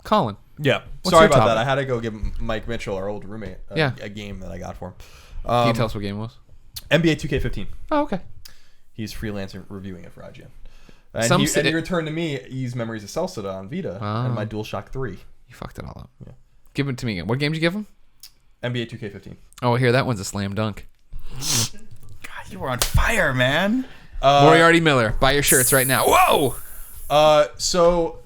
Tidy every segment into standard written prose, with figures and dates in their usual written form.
Colin. Yeah. What's Sorry your about topic? that. I had to go give Mike Mitchell, our old roommate, a game that I got for him. Can you tell us what game it was? NBA 2K15. Oh, okay. He's freelancing reviewing it for IGN. And he returned to me Ys Memories of Celceta on Vita and my DualShock 3. You fucked it all up. Yeah. Give it to me again. What game did you give him? NBA 2K15. Oh, here, that one's a slam dunk. God, you were on fire, man. Moriarty Miller. Buy your shirts right now. Whoa! So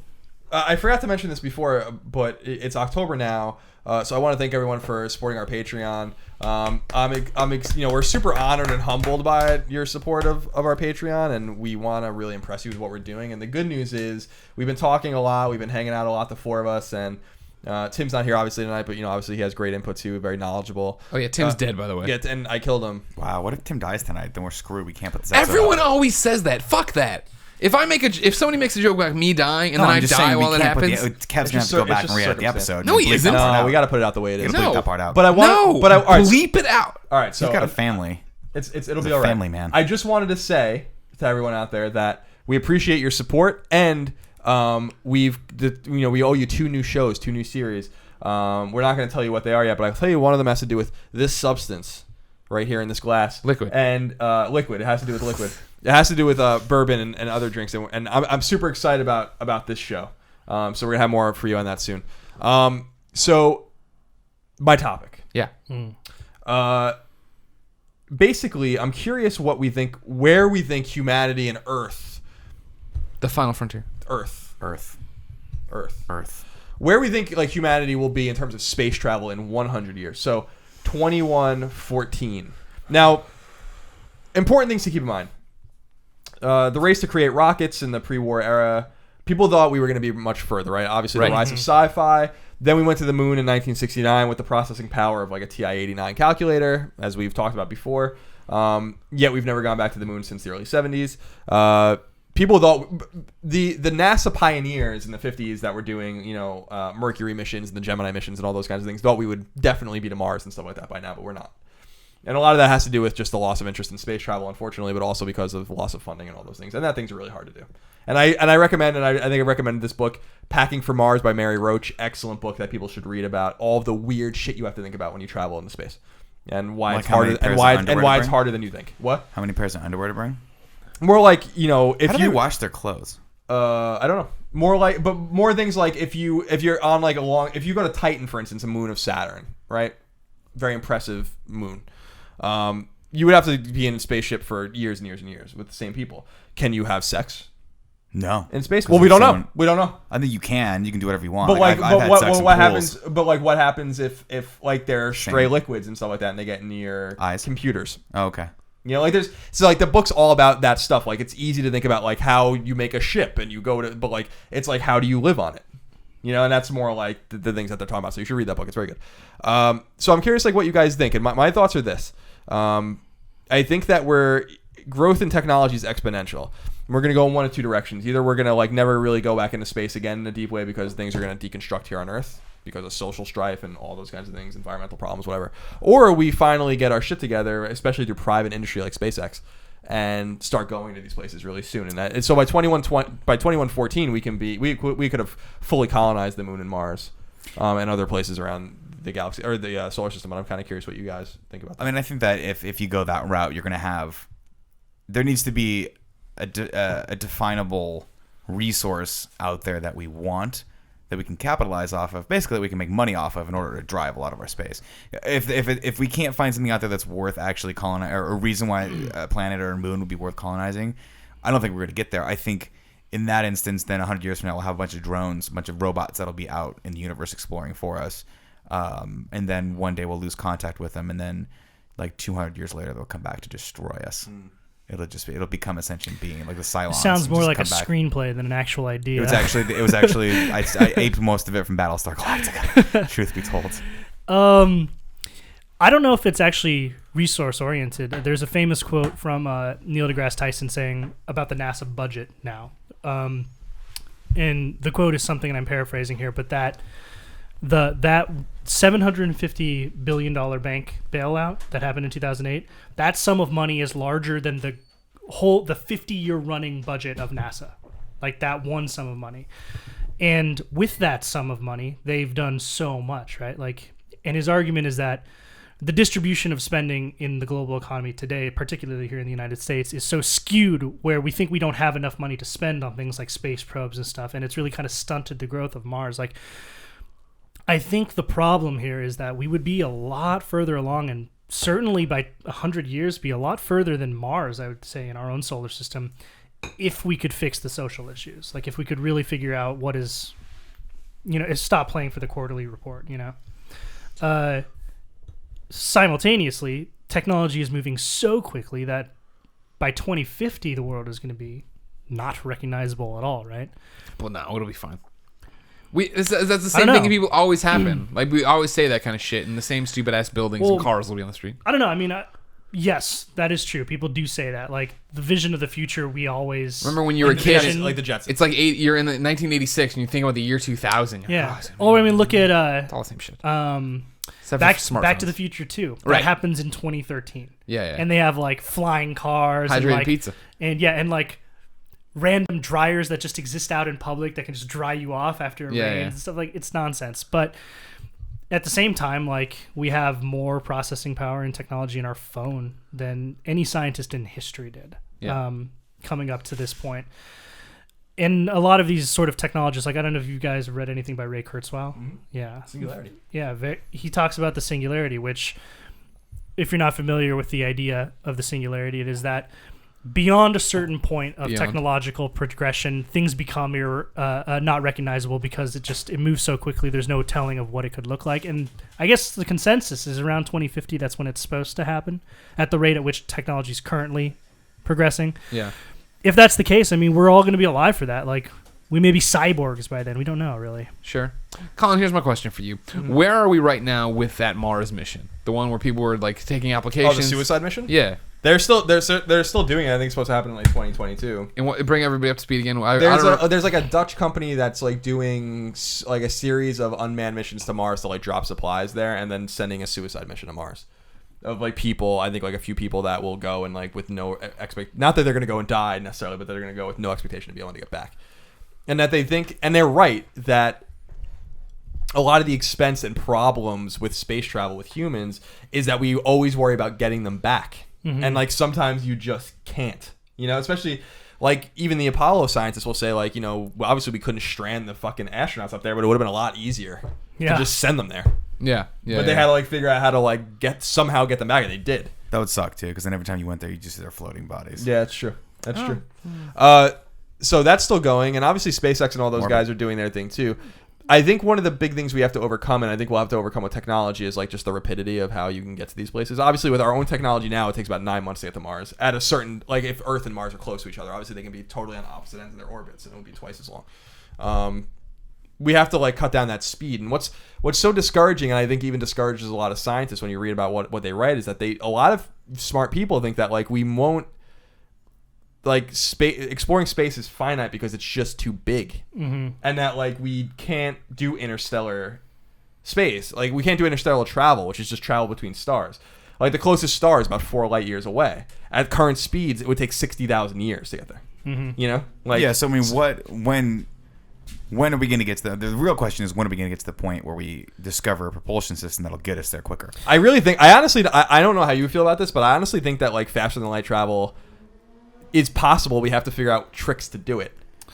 I forgot to mention this before, but it's October now. So I want to thank everyone for supporting our Patreon. We're super honored and humbled by your support of our Patreon, and we want to really impress you with what we're doing. And the good news is we've been talking a lot, we've been hanging out a lot, the four of us, and Tim's not here obviously tonight, but obviously he has great input too, very knowledgeable. Oh yeah, Tim's dead, by the way. Yeah, and I killed him. Wow, what if Tim dies tonight? Then we're screwed. We can't put this episode Everyone out. always says that. Fuck that. If somebody makes a joke about me dying and then I die while it happens, Kev's gonna have to go back and re-edit the episode. No, he isn't. No, we got to put it out the way it is. Bleep that part out. But I want. No, all right, bleep it out. All right, so he's got a family. It'll He's be a all right. family man. I just wanted to say to everyone out there that we appreciate your support, and we owe you 2 new shows, 2 new series. We're not going to tell you what they are yet, but I'll tell you one of them has to do with this substance right here in this glass. Liquid. And liquid. It has to do with liquid. It has to do with bourbon and other drinks. And I'm super excited about this show. So we're going to have more for you on that soon. So my topic. Yeah. Basically, I'm curious where we think humanity and Earth. The final frontier. Earth. Earth. Where we think humanity will be in terms of space travel in 100 years. So 2114. Now, important things to keep in mind. The race to create rockets in the pre-war era, people thought we were going to be much further, right? Obviously, the rise of sci-fi. Then we went to the moon in 1969 with the processing power of a TI-89 calculator, as we've talked about before. Yet we've never gone back to the moon since the early 70s. People thought the NASA pioneers in the 50s that were doing Mercury missions and the Gemini missions and all those kinds of things thought we would definitely be to Mars and stuff like that by now, but we're not. And a lot of that has to do with just the loss of interest in space travel, unfortunately, but also because of the loss of funding and all those things. And that things are really hard to do. And I recommend, and I think I recommended this book, Packing for Mars by Mary Roach. Excellent book that people should read about all of the weird shit you have to think about when you travel into space, and why it's harder it's harder than you think. What? How many pairs of underwear to bring? More like if How do you they wash their clothes? I don't know. More things like if you're on if you go to Titan, for instance, a moon of Saturn, right? Very impressive moon. You would have to be in a spaceship for years and years and years with the same people. Can you have sex? No. In space? Well, we don't know. We don't know. I think you can. You can do whatever you want. But what happens? But what happens if they're stray Same. liquids and stuff like that, and they get near Eyes. computers? Oh, okay. The book's all about that stuff. It's easy to think about how you make a ship and you go to, but it's how do you live on it? And that's more the things that they're talking about. So you should read that book. It's very good. So I'm curious what you guys think. And my thoughts are this. I think that growth in technology is exponential. We're going to go in one of 2 directions. Either we're going to never really go back into space again in a deep way because things are going to deconstruct here on Earth because of social strife and all those kinds of things, environmental problems, whatever. Or we finally get our shit together, especially through private industry like SpaceX, and start going to these places really soon. And so by 2114 we could have fully colonized the moon and Mars and other places around the galaxy or the solar system. And I'm kind of curious what you guys think about that. I mean, I think that if you go that route, you're going to have... There needs to be a definable resource out there that we want, that we can capitalize off of, basically that we can make money off of in order to drive a lot of our space. If we can't find something out there that's worth actually colonizing, or a reason why a planet or a moon would be worth colonizing, I don't think we're going to get there. I think in that instance, then 100 years from now, we'll have a bunch of drones, a bunch of robots that'll be out in the universe exploring for us. And then one day we'll lose contact with them, and then 200 years later they'll come back to destroy us. It'll become a sentient being, like the Cylons. It sounds more like a screenplay than an actual idea. It was actually I aped most of it from Battlestar Galactica. Truth be told. I don't know if it's actually resource oriented. There's a famous quote from Neil deGrasse Tyson saying about the NASA budget now, and the quote is something, and I'm paraphrasing here, but that $750 billion bank bailout that happened in 2008, that sum of money is larger than the 50-year running budget of NASA. That one sum of money. And with that sum of money, they've done so much, right? Like, and his argument is that the distribution of spending in the global economy today, particularly here in the United States, is so skewed where we think we don't have enough money to spend on things like space probes and stuff, and it's really kind of stunted the growth of Mars. Like, I think the problem here is that we would be a lot further along, and certainly by 100 years be a lot further than Mars, I would say, in our own solar system, if we could fix the social issues. Like, if we could really figure out what is, stop playing for the quarterly report, Simultaneously, technology is moving so quickly that by 2050, the world is going to be not recognizable at all, right? Well, no, it'll be fine. That's the same thing people always happen. Like, we always say that kind of shit, and the same stupid-ass buildings and cars will be on the street. I don't know. I mean, yes, that is true. People do say that. Like, the vision of the future, we always... Remember when you were a kid? Like the Jetsons. It's like you're in 1986, and you think about the year 2000. Yeah. Or, I mean, look at... it's all the same shit. Back to the Future 2. That happens in 2013. Yeah. And they have like flying cars, hydrated pizza, and like random dryers that just exist out in public that can just dry you off after it rains and stuff. Like, it's nonsense. But at the same time, like, we have more processing power and technology in our phone than any scientist in history did. Coming up to this point. And a lot of these sort of technologies, like, I don't know if you guys read anything by Ray Kurzweil. Mm-hmm. Yeah. Singularity. Yeah. He talks about the singularity, which, if you're not familiar with the idea of the singularity, it is that beyond a certain point of technological progression, things become not recognizable because it moves so quickly. There's no telling of what it could look like. And I guess the consensus is around 2050. That's when it's supposed to happen, at the rate at which technology is currently progressing. Yeah. If that's the case, I mean, we're all going to be alive for that. Like, we may be cyborgs by then. We don't know, really. Sure. Colin, here's my question for you. Mm-hmm. Where are we right now with that Mars mission? The one where people were, like, taking applications? Oh, the suicide mission? Yeah. They're still doing it. I think it's supposed to happen in like 2022. And bring everybody up to speed again. There's like a Dutch company that's like doing like a series of unmanned missions to Mars to like drop supplies there, and then sending a suicide mission to Mars. Of like people, I think like a few people that will go and like with no not that they're gonna go and die necessarily, but they're gonna go with no expectation to be able to get back, and that they think, and they're right, that a lot of the expense and problems with space travel with humans is that we always worry about getting them back, and like sometimes you just can't, especially like even the Apollo scientists will say like obviously we couldn't strand the fucking astronauts up there, but it would have been a lot easier to just send them there. Yeah. But they had to like figure out how to like somehow get them back, and they did. That would suck too, because then every time you went there, you just see their floating bodies. Yeah, that's true. That's true. So that's still going, and obviously SpaceX and all those guys are doing their thing too. I think one of the big things we have to overcome, and I think we'll have to overcome with technology, is like just the rapidity of how you can get to these places. Obviously, with our own technology now, it takes about 9 months to get to Mars. At a certain, like if Earth and Mars are close to each other, obviously they can be totally on opposite ends of their orbits, and it would be twice as long. We have to like cut down that speed, and what's so discouraging, and I think even discourages a lot of scientists when you read about what they write, is that a lot of smart people think that like we won't, like exploring space is finite because it's just too big, and that like we can't do interstellar space, like we can't do interstellar travel, which is just travel between stars. Like the closest star is about 4 light years away. At current speeds, it would take 60,000 years to get there. Like So I mean, when are we going to get to the real question is, when are we going to get to the point where we discover a propulsion system that'll get us there quicker? I really think, I don't know how you feel about this, but I honestly think that like faster than light travel is possible. We have to figure out tricks to do it.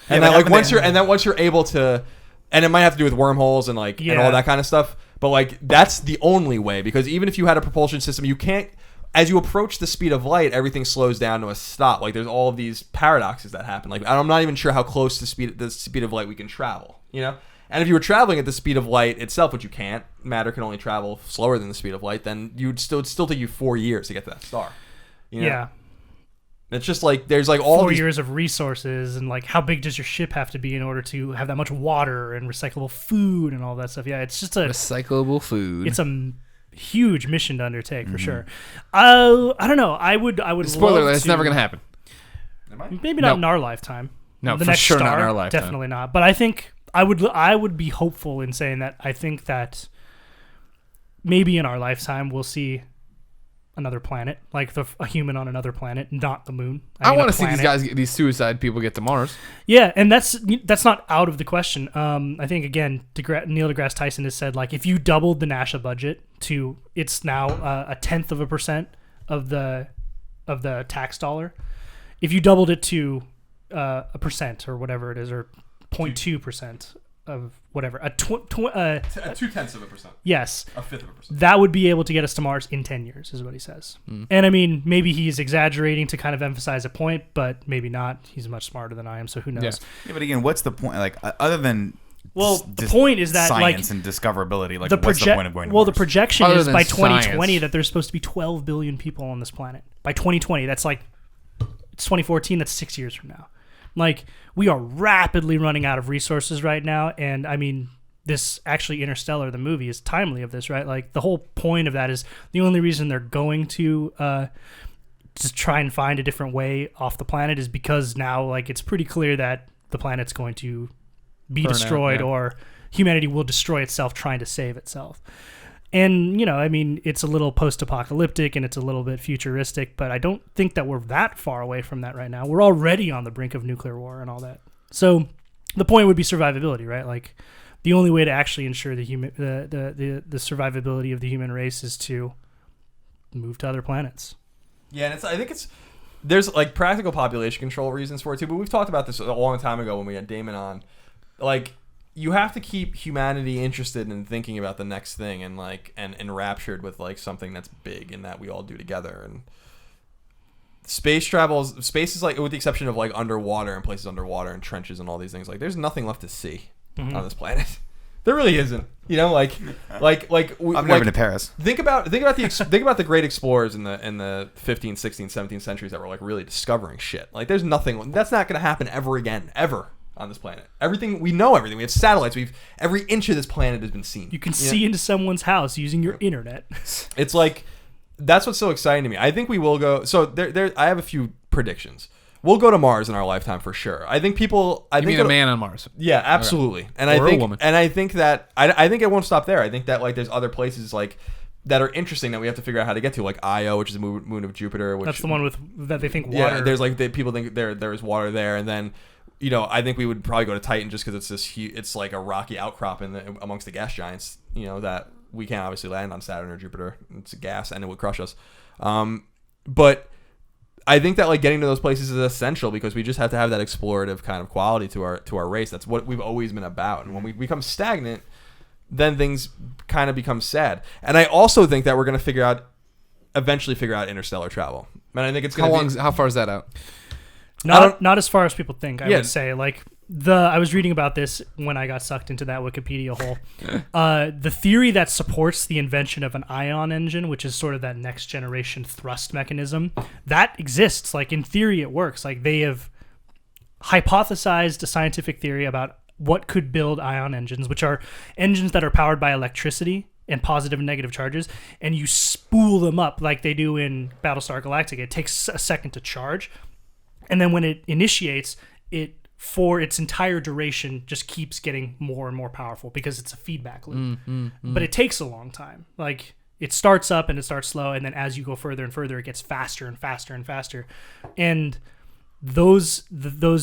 And that like once you're able to, and it might have to do with wormholes and like and all that kind of stuff, but like that's the only way, because even if you had a propulsion system, you can't, as you approach the speed of light, everything slows down to a stop. Like there's all of these paradoxes that happen. Like I'm not even sure how close to the speed of light we can travel, And if you were traveling at the speed of light itself, which you can't, matter can only travel slower than the speed of light, then it'd still take you 4 years to get to that star. Yeah. It's just like there's like all 4 years of resources, and like how big does your ship have to be in order to have that much water and recyclable food and all that stuff. Yeah, it's just recyclable food. It's a huge mission to undertake for sure. I don't know. I would. Spoiler alert: it's never gonna happen. Maybe not in our lifetime. No, the for next sure star, not in our lifetime. Definitely not. But I think I would be hopeful in saying that I think that maybe in our lifetime we'll see another planet, like a human on another planet, not the moon. I want to see these suicide people get to Mars. Yeah, and that's not out of the question. I think again, Neil deGrasse Tyson has said like if you doubled the NASA budget to it's now 0.1% of the tax dollar, if you doubled it to 1% or whatever it is, or 0.2% of whatever, 0.2%. Yes, 1/5%. That would be able to get us to Mars in 10 years, is what he says. And I mean, maybe he's exaggerating to kind of emphasize a point, but maybe not. He's much smarter than I am, so who knows? Yeah, but again, what's the point? Like, other than the point is that science and discoverability. Like, what's the point of going to Mars? The projection Other is by 2020 science. that there's supposed to be 12 billion people on this planet. By 2020, that's like it's 2014. That's 6 years from now. Like, we are rapidly running out of resources right now, and I mean, this actually Interstellar, the movie, is timely of this, right? Like, the whole point of that is the only reason they're going to just try and find a different way off the planet is because now, like, it's pretty clear that the planet's going to be destroyed, or humanity will destroy itself trying to save itself. And, you know, I mean, it's a little post-apocalyptic and it's a little bit futuristic, but I don't think that we're that far away from that right now. We're already on the brink of nuclear war and all that. So the point would be survivability, right? Like, the only way to actually ensure the survivability of the human race is to move to other planets. Yeah, and I think there's like practical population control reasons for it too, but we've talked about this a long time ago when we had Damon on. Like, you have to keep humanity interested in thinking about the next thing and like and enraptured with like something that's big and that we all do together. And space is like, with the exception of like underwater and places underwater and trenches and all these things, like there's nothing left to see on this planet. There really isn't. You know, like I've never been to Paris. Think about the great explorers in the 15th, 16th, 17th centuries that were like really discovering shit. Like, there's nothing that's not going to happen ever again, ever on this planet. Everything we know, everything we have satellites. Every inch of this planet has been seen. You can see into someone's house using your internet. It's like, that's what's so exciting to me. I think we will go. So I have a few predictions. We'll go to Mars in our lifetime for sure. I think people. You mean a man on Mars? Yeah, absolutely. Okay. And or I think, a woman. and I think that I think it won't stop there. I think that like there's other places like that are interesting that we have to figure out how to get to, like Io, which is the moon of Jupiter. Which, that's the one that they think water. Yeah, there's like people think there is water there, and then, you know, I think we would probably go to Titan just because it's this it's like a rocky outcrop amongst the gas giants. You know, that we can't obviously land on Saturn or Jupiter. It's gas and it would crush us. But I think that like getting to those places is essential because we just have to have that explorative kind of quality to our race. That's what we've always been about. And when we become stagnant, then things kind of become sad. And I also think that we're going to eventually figure out interstellar travel. And I think it's going to How far is that out? Not as far as people think, I Yeah. would say. Like, I was reading about this when I got sucked into that Wikipedia hole. The theory that supports the invention of an ion engine, which is sort of that next generation thrust mechanism, that exists. Like, in theory, it works. Like, they have hypothesized a scientific theory about what could build ion engines, which are engines that are powered by electricity and positive and negative charges, and you spool them up like they do in Battlestar Galactica. It takes a second to charge, and then when it initiates, it for its entire duration just keeps getting more and more powerful because it's a feedback loop. But it takes a long time. Like, it starts up and it starts slow, and then as you go further and further, it gets faster and faster and faster. And those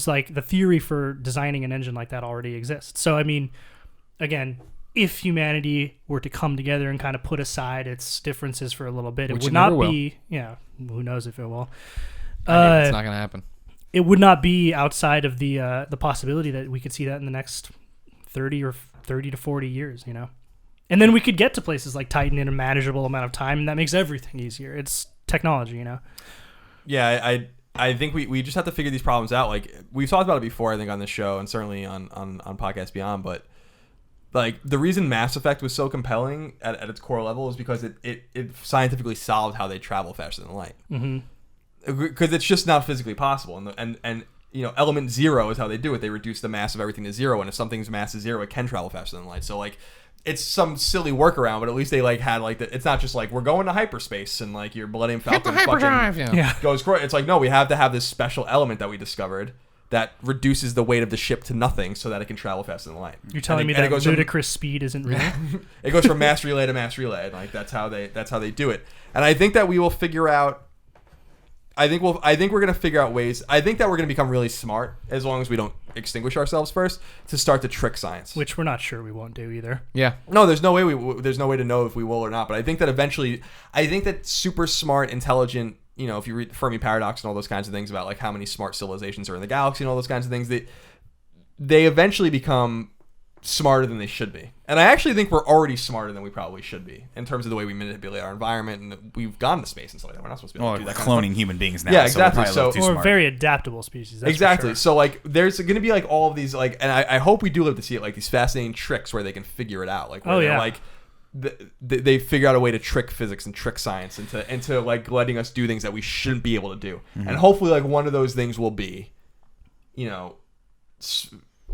like the theory for designing an engine like that already exists. So I mean, again, if humanity were to come together and kind of put aside its differences for a little bit, it would not be. Yeah, who knows if it will. It's not going to happen. It would not be outside of the possibility that we could see that in the next 30 to 40 years, you know. And then we could get to places like Titan in a manageable amount of time, and that makes everything easier. It's technology, you know. Yeah, I think we just have to figure these problems out. Like, we've talked about it before, I think, on this show and certainly on Podcast Beyond, but like, the reason Mass Effect was so compelling at its core level is because it scientifically solved how they travel faster than light. Because it's just not physically possible. And you know, element zero is how they do it. They reduce the mass of everything to zero, and if something's mass is zero, it can travel faster than light. So like, it's some silly workaround, but at least they like had like it's not just like we're going to hyperspace and like your Millennium Falcon hyperdrive, fucking goes crazy. It's like, no, we have to have this special element that we discovered that reduces the weight of the ship to nothing so that it can travel faster than light. You're telling me that ludicrous speed isn't real? It goes from mass relay to mass relay. Like that's how they do it. And I think that we will figure out. I think we're gonna figure out ways. I think that we're gonna become really smart as long as we don't extinguish ourselves first to start to trick science. Which we're not sure we won't do either. Yeah. No, there's no way there's no way to know if we will or not. But I think that eventually, super smart, intelligent. You know, if you read Fermi Paradox and all those kinds of things about like how many smart civilizations are in the galaxy and all those kinds of things, they eventually become smarter than they should be. And I actually think we're already smarter than we probably should be in terms of the way we manipulate our environment, and we've gone to space and stuff like that. We're not supposed to be able to do that. Cloning human beings now. Yeah, exactly. So we're a very adaptable species. That's exactly. For sure. So like, there's going to be like all of these like, and I hope we do live to see it, like these fascinating tricks where they can figure it out. Like, where they're like. They figure out a way to trick physics and trick science into like letting us do things that we shouldn't be able to do. Mm-hmm. And hopefully like one of those things will be, you know,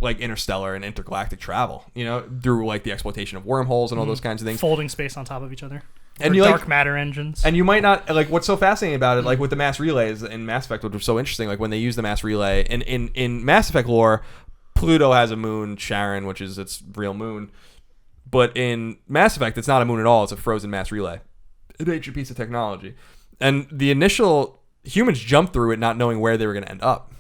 like interstellar and intergalactic travel, you know, through like the exploitation of wormholes and all those kinds of things. Folding space on top of each other. And you dark matter engines. And you might not like what's so fascinating about it, like with the mass relays in Mass Effect, which was so interesting, like when they use the mass relay in Mass Effect lore, Pluto has a moon, Charon, which is its real moon. But in Mass Effect, it's not a moon at all. It's a frozen mass relay. An ancient piece of technology. And the initial humans jumped through it not knowing where they were going to end up.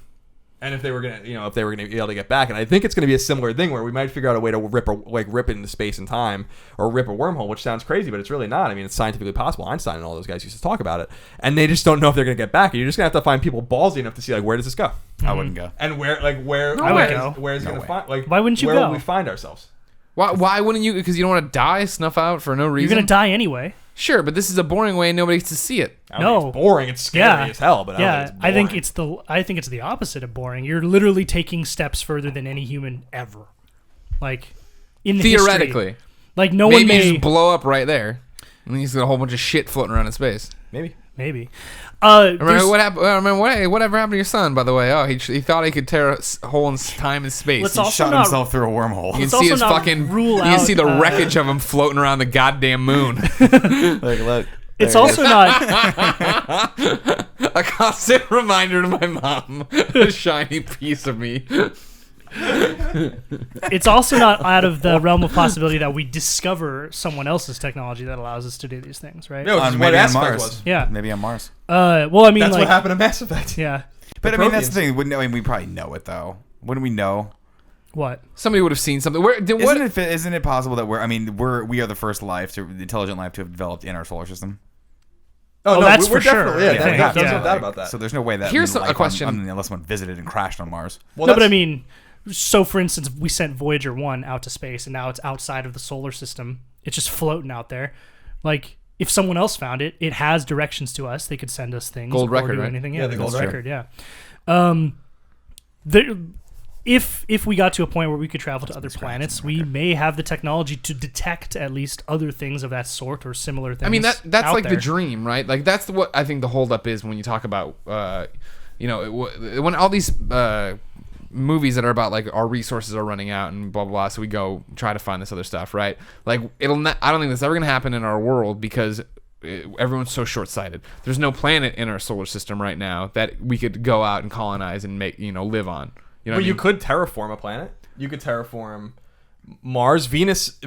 And if they were going to, be able to get back. And I think it's going to be a similar thing where we might figure out a way to rip it into space and time or rip a wormhole, which sounds crazy, but it's really not. I mean, it's scientifically possible. Einstein and all those guys used to talk about it. And they just don't know if they're going to get back. And you're just going to have to find people ballsy enough to see, like, where does this go? I wouldn't go. And where I would go. Where is it going to find, like, why wouldn't you where go? will we find ourselves? Why wouldn't you? Because you don't want to die, snuff out for no reason. You're gonna die anyway. Sure, but this is a boring way and nobody gets to see it. No, it's boring. It's scary as hell. But I think it's the opposite of boring. You're literally taking steps further than any human ever. Like in the theoretically, history. Like no maybe one may you just blow up right there, and then he's got a whole bunch of shit floating around in space. Maybe. Remember whatever happened to your son? By the way, he thought he could tear a hole in time and space. He shot himself through a wormhole. You can see his fucking. You can see the wreckage of him floating around the goddamn moon. Look. It's also not a constant reminder to my mom. A shiny piece of me. It's also not out of the realm of possibility that we discover someone else's technology that allows us to do these things, right? No, maybe on Mars. Was. Yeah, maybe on Mars. Well, I mean, that's what happened to Mass Effect. Yeah, but I mean, that's the thing. We probably know it though. Wouldn't we know? What? Somebody would have seen something. Isn't it possible that we are the first intelligent life to have developed in our solar system? Oh, no, that's we're for sure. Definitely, there's no doubt about that. So there's no way that here's a question. Unless someone visited and crashed on Mars. Well, no, but I mean, so for instance, we sent Voyager 1 out to space, and now it's outside of the solar system. It's just floating out there. Like, if someone else found it, it has directions to us. They could send us things. Gold or record, do right? anything. Yeah, the gold record. Yeah. If we got to a point where we could travel to other planets, we may have the technology to detect at least other things of that sort or similar things. I mean, that's like there. the dream, right? Like that's what I think the holdup is when you talk about, when all these movies that are about like our resources are running out and blah blah blah. So we go try to find this other stuff, right? Like I don't think that's ever gonna happen in our world because everyone's so short-sighted. There's no planet in our solar system right now that we could go out and colonize and make live on. You could terraform a planet. You could terraform Mars. Venus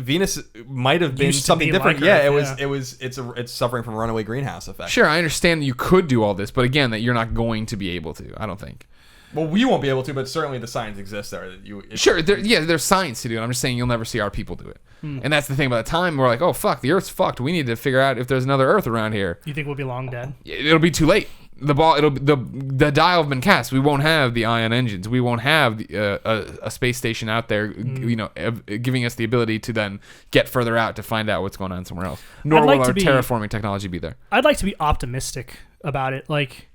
might have been something different. Like Earth, it's suffering from a runaway greenhouse effect. Sure, I understand that you could do all this, but again, that you're not going to be able to. I don't think. Well, we won't be able to, but certainly the science exists there. There's science to do it. I'm just saying you'll never see our people do it. And that's the thing. By the time we're like, oh fuck, the Earth's fucked. We need to figure out if there's another Earth around here. You think we'll be long dead? It'll be too late. The die will have been cast. We won't have the ion engines. We won't have a space station out there, giving us the ability to then get further out to find out what's going on somewhere else. Nor will our terraforming technology be there. I'd like to be optimistic about it, like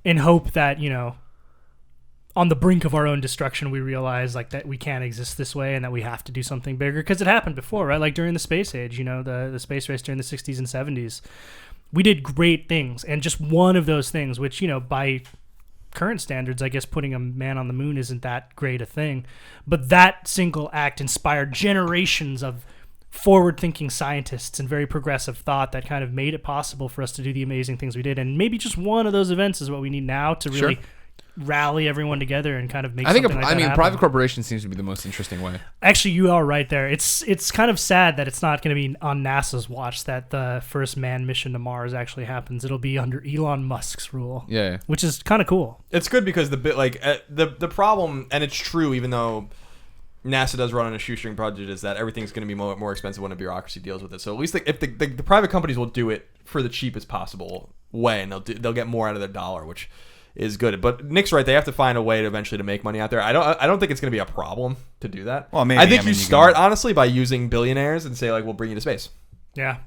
in hope that on the brink of our own destruction, we realize like that we can't exist this way and that we have to do something bigger. Because it happened before, right? Like during the space age, the space race during the 60s and 70s. We did great things, and just one of those things, which, by current standards, I guess putting a man on the moon isn't that great a thing, but that single act inspired generations of forward-thinking scientists and very progressive thought that kind of made it possible for us to do the amazing things we did, and maybe just one of those events is what we need now to really rally everyone together and kind of make. I think. Something like that happen. Private corporation seems to be the most interesting way. Actually, you are right there. It's kind of sad that it's not going to be on NASA's watch that the first manned mission to Mars actually happens. It'll be under Elon Musk's rule. Yeah. Which is kind of cool. It's good because the problem, and it's true, even though NASA does run on a shoestring budget, is that everything's going to be more expensive when a bureaucracy deals with it. So at least if the private companies will do it for the cheapest possible way, and they'll get more out of their dollar, which is good. But Nick's right; they have to find a way to eventually to make money out there. I don't think it's going to be a problem to do that. Well, maybe. I think you start honestly by using billionaires and say like, we'll bring you to space. Yeah.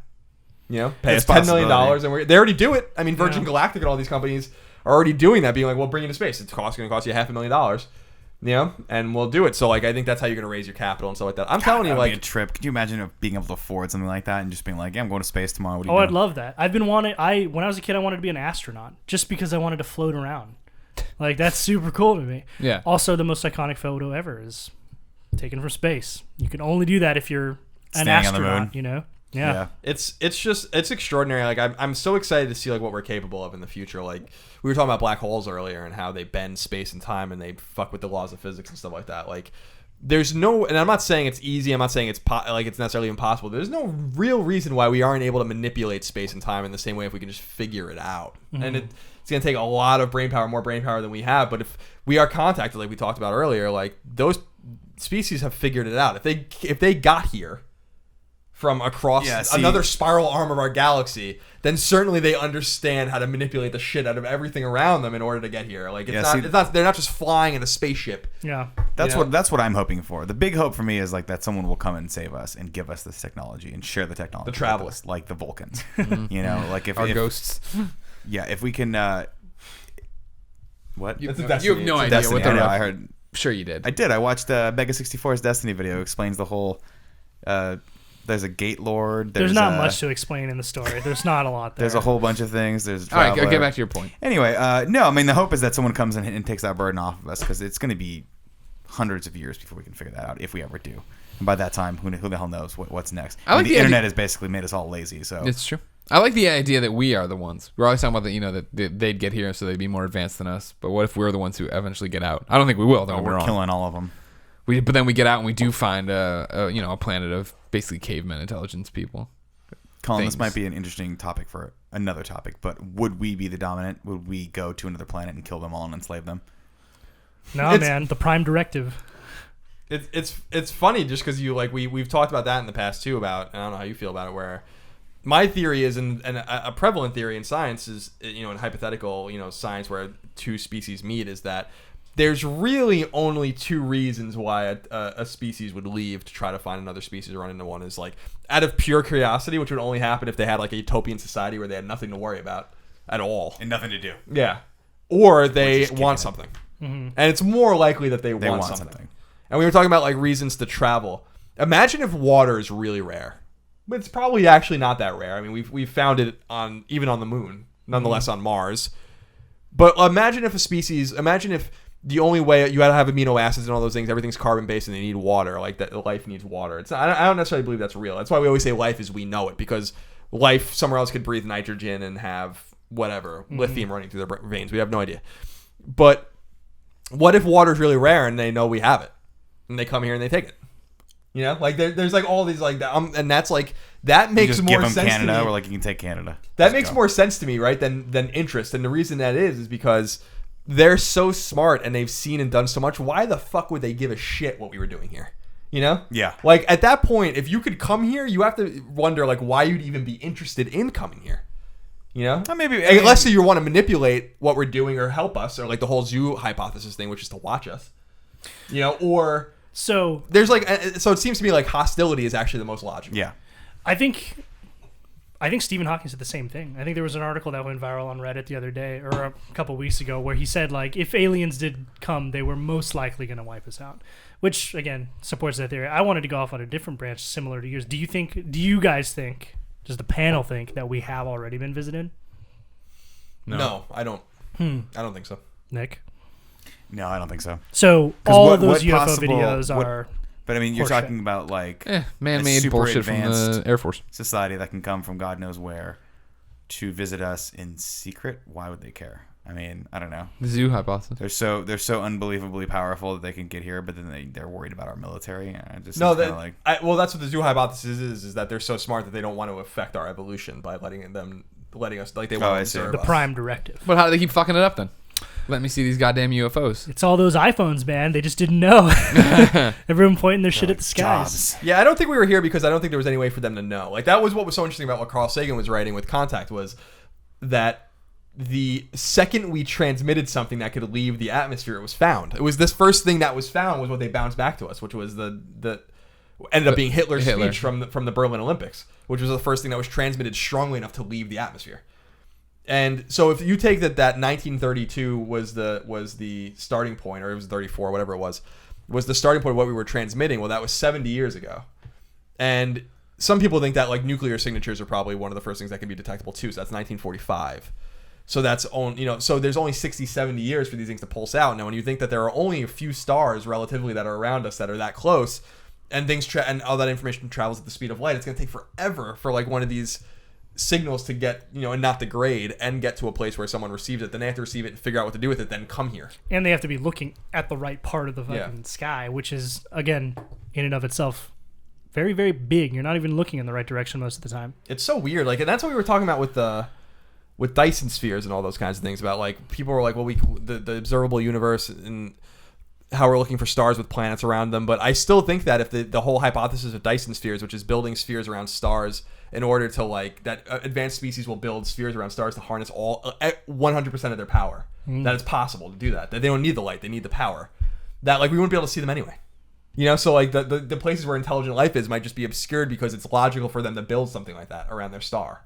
You know, pay us $10 million, and they already do it. I mean, Virgin Galactic and all these companies are already doing that, being like, we'll bring you to space. It's going to cost you $500,000. You know, and we'll do it. So, like, I think that's how you're going to raise your capital and stuff like that. I'm telling you, like, be a trip. Could you imagine being able to afford something like that and just being like, yeah, I'm going to space tomorrow? What are you Oh, doing? I'd love that. When I was a kid, I wanted to be an astronaut just because I wanted to float around. Like, that's super cool to me. Yeah. Also, the most iconic photo ever is taken from space. You can only do that if you're an Standing on the astronaut. moon. You know. Yeah. it's extraordinary. Like, I'm so excited to see like what we're capable of in the future. Like, we were talking about black holes earlier and how they bend space and time and they fuck with the laws of physics and stuff like that. Like, there's no, and I'm not saying it's easy. I'm not saying it's it's necessarily impossible. There's no real reason why we aren't able to manipulate space and time in the same way if we can just figure it out. Mm-hmm. And it's going to take a lot of brain power, more brain power than we have. But if we are contacted, like we talked about earlier, like those species have figured it out. If they got here from across another spiral arm of our galaxy, then certainly they understand how to manipulate the shit out of everything around them in order to get here. Like it's not they're not just flying in a spaceship. Yeah. That's what I'm hoping for. The big hope for me is like that someone will come and save us and give us this technology and share the technology. The travelers, like the Vulcans. You know, like if ghosts. Yeah, if we can what? You have no idea Destiny. what the I heard. Sure you did. I did. I watched Mega 64's Destiny video. It explains the whole there's a gate lord. There's not much to explain in the story. There's not a lot there. There's a whole bunch of things. There's all right. Get back to your point. Anyway, no. I mean, the hope is that someone comes in and takes that burden off of us because it's going to be hundreds of years before we can figure that out, if we ever do. And by that time, who the hell knows what's next? The internet has basically made us all lazy. So it's true. I like the idea that we are the ones. We're always talking about that they'd get here, so they'd be more advanced than us. But what if we're the ones who eventually get out? I don't think we will. Though we're killing all of them. But then we get out and we do find a planet of basically caveman intelligence people. Colin, this might be an interesting topic for another topic, but would we be the dominant? Would we go to another planet and kill them all and enslave them? No, man. The Prime Directive. It's funny just because we've talked about that in the past too. About, I don't know how you feel about it. Where my theory is, and a prevalent theory in science is, in hypothetical science where two species meet, is that there's really only two reasons why a species would leave to try to find another species or run into one. Is like out of pure curiosity, which would only happen if they had like a utopian society where they had nothing to worry about at all and nothing to do. Yeah, or they want something, mm-hmm. and it's more likely that they want something. And we were talking about like reasons to travel. Imagine if water is really rare, but it's probably actually not that rare. I mean, we've found it even on the moon, nonetheless on Mars. But imagine if the only way you gotta have amino acids and all those things, everything's carbon based and they need water, like that life needs water. It's not, I don't necessarily believe that's real. That's why we always say life as we know it, because life somewhere else could breathe nitrogen and have whatever, lithium running through their veins. We have no idea. But what if water's really rare and they know we have it and they come here and they take it? Like there's like all these like that, and that's like that makes just more give them sense Canada, to me. or like you can take Canada. That makes more sense to me, right? Than interest. And the reason that is because they're so smart and they've seen and done so much. Why the fuck would they give a shit what we were doing here? Yeah. Like at that point, if you could come here, you have to wonder like why you'd even be interested in coming here. Unless you want to manipulate what we're doing or help us, or like the whole zoo hypothesis thing, which is to watch us. Or so there's like so it seems to me like hostility is actually the most logical. Yeah. I think Stephen Hawking said the same thing. I think there was an article that went viral on Reddit the other day, or a couple weeks ago, where he said, like, if aliens did come, they were most likely going to wipe us out. Which, again, supports that theory. I wanted to go off on a different branch similar to yours. Do you guys think, does the panel think, that we have already been visited? No, I don't. I don't think so. Nick? No, I don't think so. So all of those UFO videos are... But I mean, you're talking about like man-made bullshit from the Air Force society that can come from God knows where to visit us in secret. Why would they care? I mean, I don't know. The zoo hypothesis. They're so unbelievably powerful that they can get here, but then they're worried about our military. Well, that's what the zoo hypothesis is that they're so smart that they don't want to affect our evolution by letting us like they want to observe the us. prime directive. But how do they keep fucking it up then? Let me see these goddamn UFOs. It's all those iPhones, man. They just didn't know. Everyone pointing their shit at the skies. Yeah, I don't think we were here because I don't think there was any way for them to know. Like that was what was so interesting about what Carl Sagan was writing with Contact was that the second we transmitted something that could leave the atmosphere, it was found. It was this first thing that was found was what they bounced back to us, which was the ended up being Hitler's speech from the Berlin Olympics, which was the first thing that was transmitted strongly enough to leave the atmosphere. And so if you take that 1932 was the starting point, or it was 34, whatever it was the starting point of what we were transmitting. Well, that was 70 years ago. And some people think that like nuclear signatures are probably one of the first things that can be detectable too. So that's 1945. So that's so there's only 60, 70 years for these things to pulse out. Now, when you think that there are only a few stars relatively that are around us that are that close, and things and all that information travels at the speed of light, it's going to take forever for like one of these signals to get, and not degrade and get to a place where someone receives it. Then they have to receive it and figure out what to do with it, then come here. And they have to be looking at the right part of the fucking sky, which is, again, in and of itself, very, very big. You're not even looking in the right direction most of the time. It's so weird. Like, and that's what we were talking about with Dyson spheres and all those kinds of things about like people were like, well, the observable universe and how we're looking for stars with planets around them. But I still think that if the whole hypothesis of Dyson spheres, which is building spheres around stars in order to like that advanced species will build spheres around stars to harness all 100% of their power, that it's possible to do that they don't need the light, they need the power, that like we wouldn't be able to see them anyway. So like the places where intelligent life is might just be obscured because it's logical for them to build something like that around their star.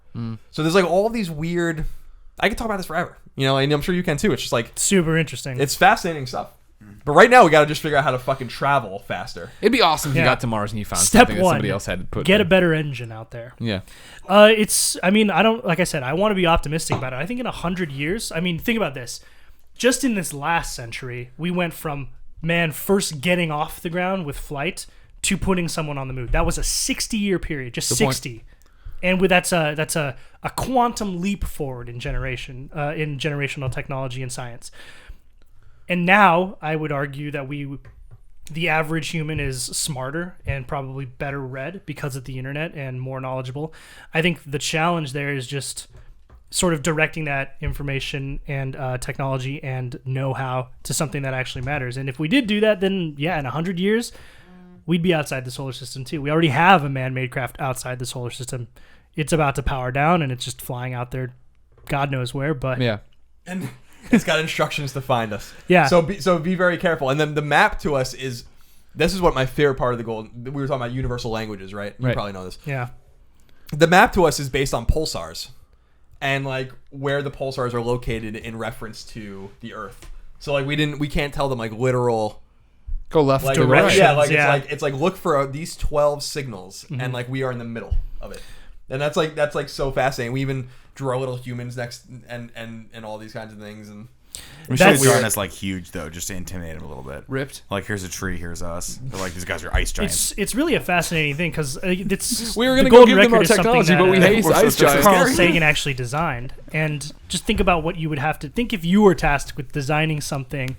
So there's like all these weird, I could talk about this forever, and I'm sure you can too. It's just like super interesting. It's fascinating stuff. But right now we got to just figure out how to fucking travel faster. It'd be awesome if you got to Mars and you found Step something that somebody else had put. Get a better engine out there. Yeah. I mean, I don't, like I said, I want to be optimistic about it. I think in 100 years, I mean, think about this. Just in this last century, we went from man first getting off the ground with flight to putting someone on the moon. That was a 60-year period, just Good 60. Point. And with that's a quantum leap forward in generational technology and science. And now I would argue that the average human is smarter and probably better read because of the internet and more knowledgeable. I think the challenge there is just sort of directing that information and technology and know-how to something that actually matters. And if we did do that, then yeah, in 100 years, we'd be outside the solar system too. We already have a man-made craft outside the solar system. It's about to power down and it's just flying out there, God knows where. But yeah, and it's got instructions to find us. Yeah. So be very careful. And then the map to us is, this is what my favorite part of the goal. We were talking about universal languages, right? You probably know this. Yeah. The map to us is based on pulsars, and like where the pulsars are located in reference to the Earth. So like we can't tell them like literal. Go left like, to right. Yeah, like it's like look for these 12 signals, and like we are in the middle of it. And that's like so fascinating. We even draw little humans next and all these kinds of things. And we should have drawn us like huge though, just to intimidate them a little bit. Ripped. Like here's a tree, here's us. They're like these guys are ice giants. It's really a fascinating thing because it's we were going to go give them our technology, but we hate ice giants. Carl Sagan actually designed, and just think about what you would have to think if you were tasked with designing something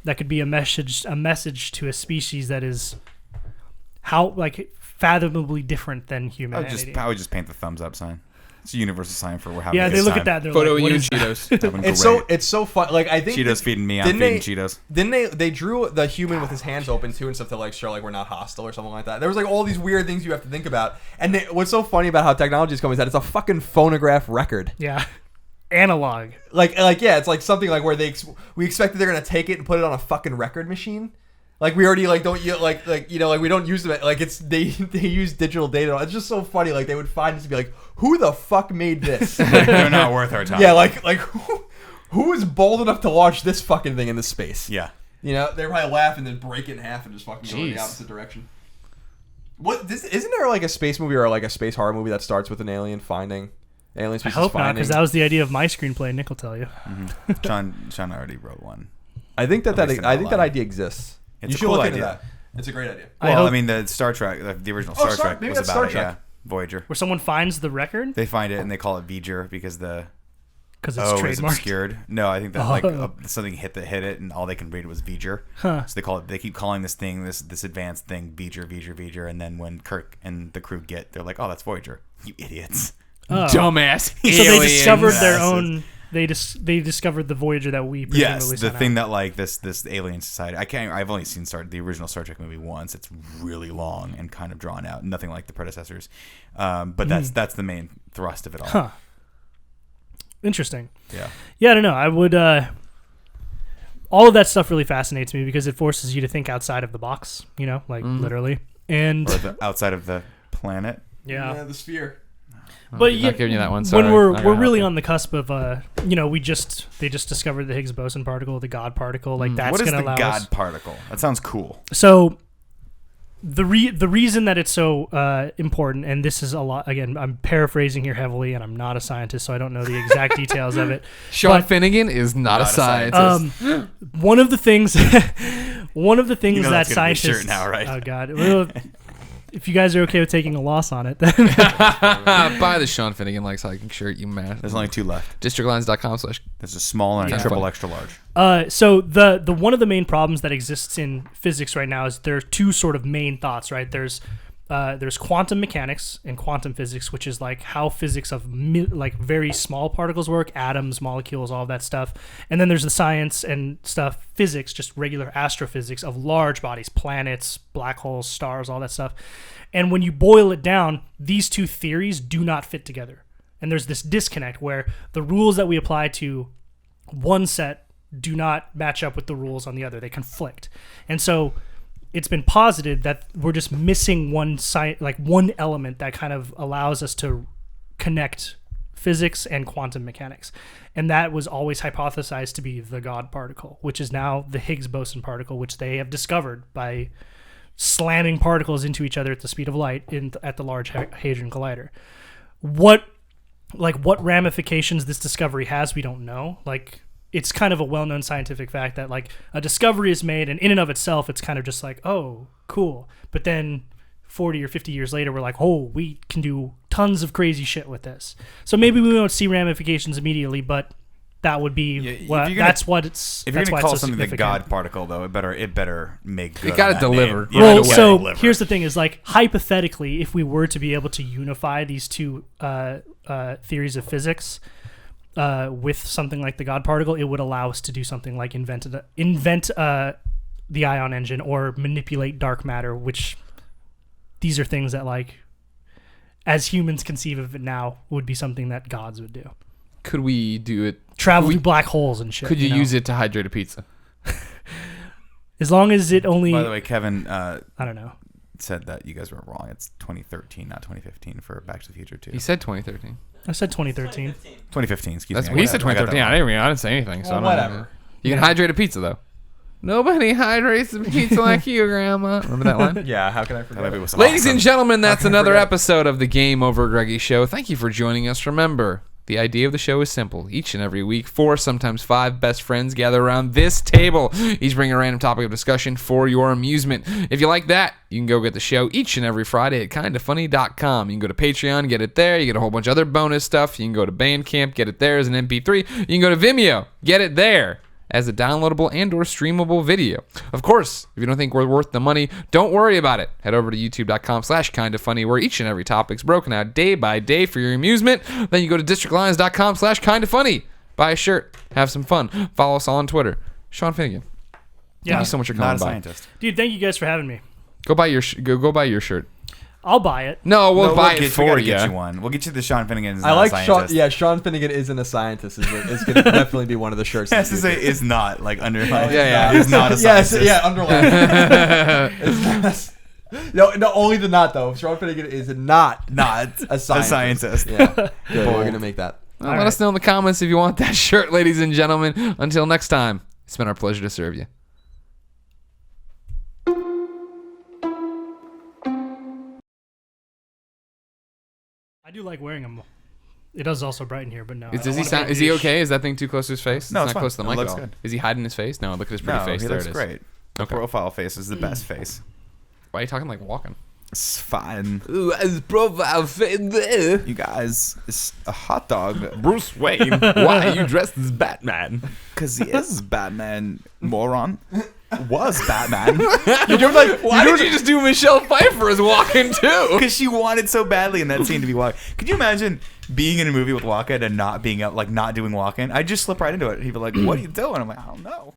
that could be a message to a species that is fathomably different than humanity. I would just paint the thumbs up sign. It's a universal sign for we're having a good they look time. at that. They're Photo like, of you what and is Cheetos. It's so fun. Like I think Cheetos feeding me. I'm feeding Cheetos. Didn't they drew the human with his hands open too and stuff to like show like we're not hostile or something like that. There was like all these weird things you have to think about. And what's so funny about how technology is coming is that it's a fucking phonograph record. Yeah. Analog. Like yeah, it's like something like where we expect that they're gonna take it and put it on a fucking record machine. Like we already like don't like we don't use them like it's they use digital data. It's just so funny. Like they would find it to be like, who the fuck made this? They're not worth our time. Yeah, like who is bold enough to launch this fucking thing into space? Yeah. They probably laugh and then break it in half and just fucking go in the opposite direction. Isn't there like a space movie or like a space horror movie that starts with an alien finding alien species? I hope not, because that was the idea of my screenplay. Nick will tell you. Mm-hmm. Sean already wrote one. I think that idea exists. It's you a should cool look idea. into that. It's a great idea. Well, I mean, the Star Trek, the original Star Trek was about it. Yeah, Voyager. Where someone finds the record. They find it and they call it V'ger because because it's It's trademarked. obscured. No, I think that something hit it, and all they can read was V'ger. Huh. So they keep calling this thing, this advanced thing, V'ger, and then when Kirk and the crew they're like, oh, that's Voyager. You idiots. Oh. Dumbass So they aliens. discovered their own. They discovered the Voyager that we presumably Yes, the sent thing out. that like this alien society. I've only seen the original Star Trek movie once. It's really long and kind of drawn out. Nothing like the predecessors. But that's the main thrust of it all. Huh. Interesting. Yeah. Yeah, I don't know. I would. All of that stuff really fascinates me because it forces you to think outside of the box. Literally. And Or outside of the planet. yeah. The sphere. But I'm not giving you that one. Sorry. when we're Not gonna really help on the cusp of they just discovered the Higgs boson particle, the God particle, like that's What is going to the allow God us. particle? That sounds cool. So the reason that it's so important, and this is a lot. Again, I'm paraphrasing here heavily, and I'm not a scientist, so I don't know the exact details of it. Sean But- Finnegan is not a scientist. One of the things that that's gonna be a scientists. shirt now, right? Oh God. Well, if you guys are okay with taking a loss on it, then Buy the Sean Finnegan likes hiking shirt, you man. There's only 2 left. Districtlines.com/ There's a small and a Yeah. triple extra large. So the one of the main problems that exists in physics right now is there are 2 sort of main thoughts, right? There's quantum mechanics and quantum physics, which is like how physics of like very small particles work, atoms, molecules, all of that stuff. And then there's the science and stuff, physics, just regular astrophysics of large bodies, planets, black holes, stars, all that stuff. And when you boil it down, these 2 theories do not fit together. And there's this disconnect where the rules that we apply to one set do not match up with the rules on the other. They conflict. And so it's been posited that we're just missing one element that kind of allows us to connect physics and quantum mechanics. And that was always hypothesized to be the God particle, which is now the Higgs boson particle, which they have discovered by slamming particles into each other at the speed of light at the Large Hadron Collider. What ramifications this discovery has, we don't know. It's kind of a well-known scientific fact that a discovery is made, and in and of itself, it's kind of just like, oh, cool. But then 40 or 50 years later, we're like, oh, we can do tons of crazy shit with this. So maybe we won't see ramifications immediately, but that would be that's why it's If you're so gonna call something the significant. God particle, though, it better make good. It gotta on that deliver. name. Well, It gotta so deliver. here's the thing: is hypothetically, if we were to be able to unify these 2 theories of physics with something like the God particle, it would allow us to do something like invent the ion engine or manipulate dark matter, which these are things that as humans conceive of it now would be something that gods would do. Could we do it? Travel through black holes and shit. Could you use it to hydrate a pizza? As long as it only. By the way, Kevin I don't know. said that you guys were wrong. It's 2013, not 2015 for Back to the Future 2. He said 2013. I said 2013. 2015, excuse That's me. he said I got that 2013. wrong. I didn't say anything. So Well, I don't whatever. know. You can hydrate a pizza though. Nobody hydrates the pizza like you, Grandma. Remember that line? Yeah, how can I That forget? movie was Ladies awesome. and gentlemen, that's How can I another forget? episode of the Game Over Greggy Show. Thank you for joining us. Remember, the idea of the show is simple. Each and every week, 4, sometimes 5 best friends gather around this table. Each bring a random topic of discussion for your amusement. If you like that, you can go get the show each and every Friday at kindafunny.com. You can go to Patreon, get it there. You get a whole bunch of other bonus stuff. You can go to Bandcamp, get it there as an MP3. You can go to Vimeo, get it there as a downloadable and or streamable video. Of course, if you don't think we're worth the money, don't worry about it. Head over to youtube.com/kindafunny, where each and every topic's broken out day by day for your amusement. Then you go to districtlines.com/kindafunny. Buy a shirt. Have some fun. Follow us all on Twitter. Sean Finnegan. Yeah. Thank you so much for Not coming a by. scientist. Dude, thank you guys for having me. Go buy your go buy your shirt. I'll buy it. No, we'll buy it we for gotta you. get you one. We'll get you the Sean Finnegan's. I like Sean. scientist. Yeah, Sean Finnegan isn't a scientist. Is going to definitely be one of the shirts. Has to say is not like underlined. Yeah. Is not a Yes, scientist. yeah, underline. No, only the not though. Sean Finnegan is not Not a scientist. a scientist. Yeah, good. We're gonna make that. Well, let us know in the comments if you want that shirt, ladies and gentlemen. Until next time, it's been our pleasure to serve you. I do like wearing them. It does also brighten here, but no. Does he sound? Is he okay? Is that thing too close to his face? No, it's it's not fine. close to the It mic looks at all. good. Is he hiding his face? No, look at his pretty No, face. he There looks it is. great. The Okay. profile face is the best face. Why are you talking like walking? It's fine. Ooh, his profile fit there. You guys, it's a hot dog. Bruce Wayne, why are you dressed as Batman? Because he is Batman, moron. Was Batman. Why did you just do Michelle Pfeiffer as Walken too? Because she wanted so badly in that scene to be Walken. Could you imagine being in a movie with Walken and not being out, like not doing Walken? I'd just slip right into it. He'd be like, "What are you doing?" I'm like, "I don't know."